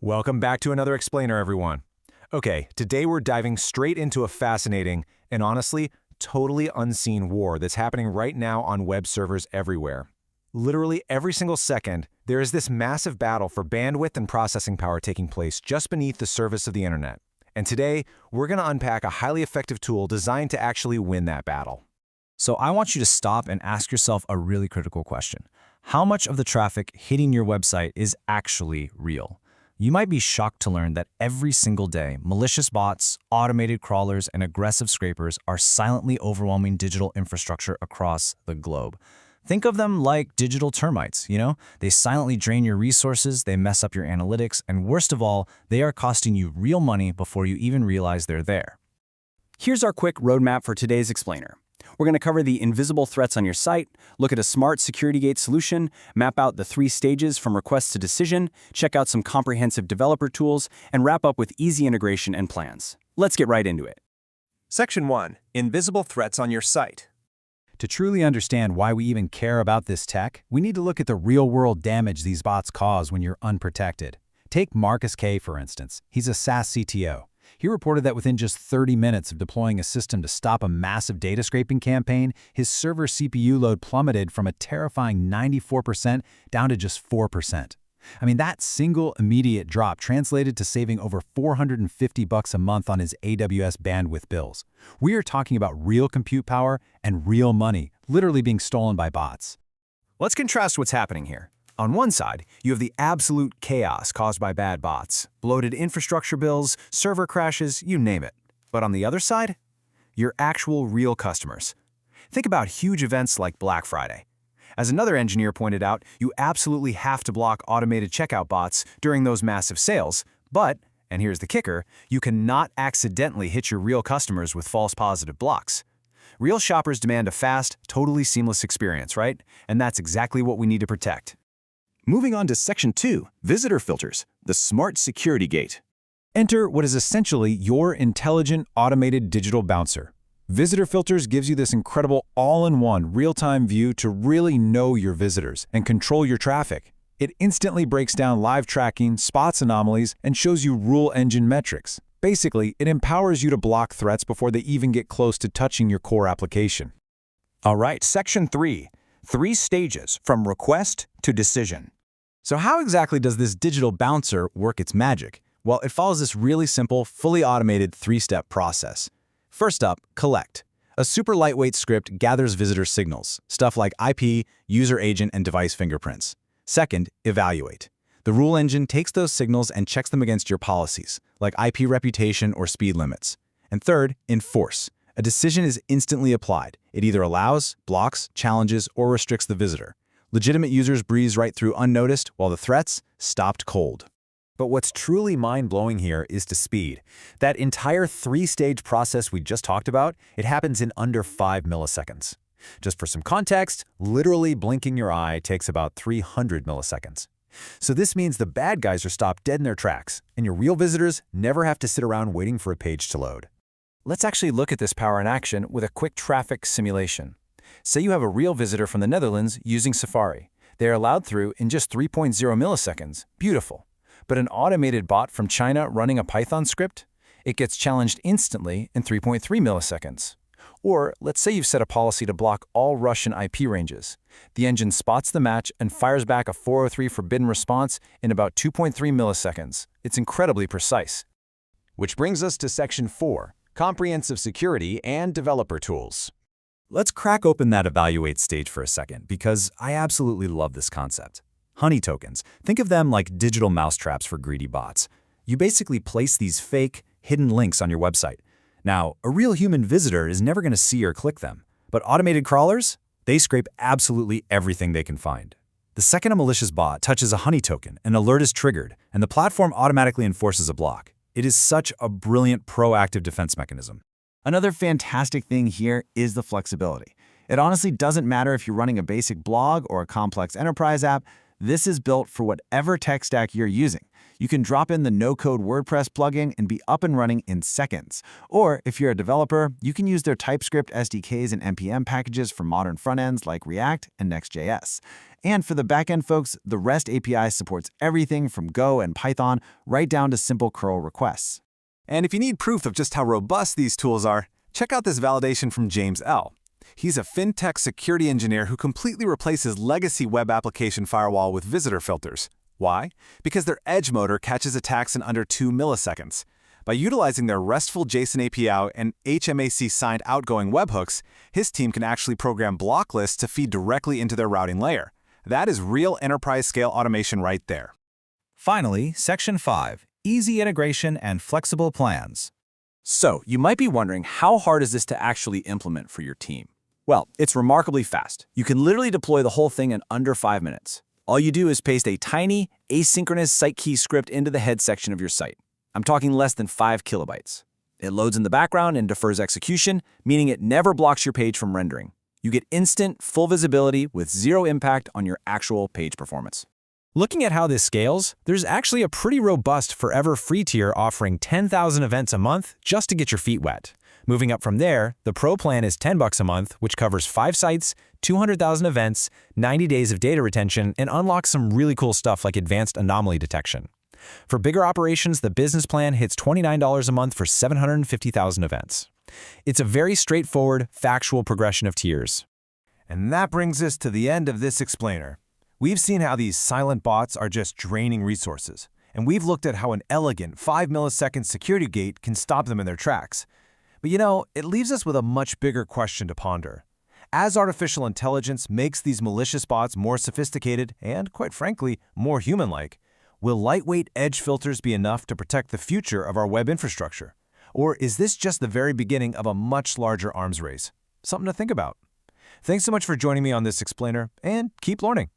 Welcome back to another Explainer, everyone. Okay, today we're diving straight into a fascinating and honestly, totally unseen war that's happening right now on web servers everywhere. Literally every single second, there is this massive battle for bandwidth and processing power taking place just beneath the surface of the internet. And today, we're going to unpack a highly effective tool designed to actually win that battle. So I want you to stop and ask yourself a really critical question. How much of the traffic hitting your website is actually real? You might be shocked to learn that every single day, malicious bots, automated crawlers, and aggressive scrapers are silently overwhelming digital infrastructure across the globe. Think of them like digital termites, They silently drain your resources, they mess up your analytics, and worst of all, they are costing you real money before you even realize they're there. Here's our quick roadmap for today's Explainer. We're going to cover the invisible threats on your site, look at a smart security gate solution, map out the 3 stages from request to decision, check out some comprehensive developer tools, and wrap up with easy integration and plans. Let's get right into it. Section 1. Invisible threats on your site. To truly understand why we even care about this tech, we need to look at the real-world damage these bots cause when you're unprotected. Take Marcus K, for instance. He's a SaaS CTO. He reported that within just 30 minutes of deploying a system to stop a massive data scraping campaign, his server CPU load plummeted from a terrifying 94% down to just 4%. That single immediate drop translated to saving over $450 a month on his AWS bandwidth bills. We are talking about real compute power and real money literally being stolen by bots. Let's contrast what's happening here. On one side, you have the absolute chaos caused by bad bots, bloated infrastructure bills, server crashes, you name it. But on the other side, your actual real customers. Think about huge events like Black Friday. As another engineer pointed out, you absolutely have to block automated checkout bots during those massive sales, but, and here's the kicker, you cannot accidentally hit your real customers with false positive blocks. Real shoppers demand a fast, totally seamless experience, right? And that's exactly what we need to protect. Moving on to Section 2, Visitor Filters, the Smart Security Gate. Enter what is essentially your intelligent, automated digital bouncer. Visitor Filters gives you this incredible all-in-one, real-time view to really know your visitors and control your traffic. It instantly breaks down live tracking, spots anomalies, and shows you rule engine metrics. Basically, it empowers you to block threats before they even get close to touching your core application. All right, Section 3, 3 stages from request to decision. So how exactly does this digital bouncer work its magic? Well, it follows this really simple, fully automated 3-step process. First up, collect. A super lightweight script gathers visitor signals, stuff like IP, user agent, and device fingerprints. Second, evaluate. The rule engine takes those signals and checks them against your policies, like IP reputation or speed limits. And third, enforce. A decision is instantly applied. It either allows, blocks, challenges, or restricts the visitor. Legitimate users breeze right through unnoticed, while the threats stopped cold. But what's truly mind-blowing here is the speed. That entire 3-stage process we just talked about, it happens in under 5 milliseconds. Just for some context, literally blinking your eye takes about 300 milliseconds. So this means the bad guys are stopped dead in their tracks, and your real visitors never have to sit around waiting for a page to load. Let's actually look at this power in action with a quick traffic simulation. Say you have a real visitor from the Netherlands using Safari. They are allowed through in just 3.0 milliseconds. Beautiful. But an automated bot from China running a Python script? It gets challenged instantly in 3.3 milliseconds. Or let's say you've set a policy to block all Russian IP ranges. The engine spots the match and fires back a 403 forbidden response in about 2.3 milliseconds. It's incredibly precise. Which brings us to Section 4, Comprehensive Security and Developer Tools. Let's crack open that evaluate stage for a second, because I absolutely love this concept. Honey tokens. Think of them like digital mousetraps for greedy bots. You basically place these fake, hidden links on your website. Now, a real human visitor is never going to see or click them. But automated crawlers? They scrape absolutely everything they can find. The second a malicious bot touches a honey token, an alert is triggered, and the platform automatically enforces a block. It is such a brilliant proactive defense mechanism. Another fantastic thing here is the flexibility. It honestly doesn't matter if you're running a basic blog or a complex enterprise app. This is built for whatever tech stack you're using. You can drop in the no-code WordPress plugin and be up and running in seconds. Or if you're a developer, you can use their TypeScript SDKs and NPM packages for modern front-ends like React and Next.js. And for the backend folks, the REST API supports everything from Go and Python right down to simple curl requests. And if you need proof of just how robust these tools are, check out this validation from James L. He's a fintech security engineer who completely replaces legacy web application firewall with visitor filters. Why? Because their edge motor catches attacks in under 2 milliseconds. By utilizing their RESTful JSON API and HMAC-signed outgoing webhooks, his team can actually program block lists to feed directly into their routing layer. That is real enterprise-scale automation right there. Finally, Section 5, Easy Integration and Flexible Plans. So, you might be wondering, how hard is this to actually implement for your team? Well, it's remarkably fast. You can literally deploy the whole thing in under 5 minutes. All you do is paste a tiny, asynchronous site key script into the head section of your site. I'm talking less than 5 kilobytes. It loads in the background and defers execution, meaning it never blocks your page from rendering. You get instant, full visibility with zero impact on your actual page performance. Looking at how this scales, there's actually a pretty robust Forever free tier offering 10,000 events a month just to get your feet wet. Moving up from there, the Pro plan is $10 a month, which covers 5 sites, 200,000 events, 90 days of data retention, and unlocks some really cool stuff like advanced anomaly detection. For bigger operations, the Business plan hits $29 a month for 750,000 events. It's a very straightforward, factual progression of tiers. And that brings us to the end of this explainer. We've seen how these silent bots are just draining resources, and we've looked at how an elegant 5-millisecond security gate can stop them in their tracks. But it leaves us with a much bigger question to ponder. As artificial intelligence makes these malicious bots more sophisticated and, quite frankly, more human-like, will lightweight edge filters be enough to protect the future of our web infrastructure? Or is this just the very beginning of a much larger arms race? Something to think about. Thanks so much for joining me on this explainer, and keep learning.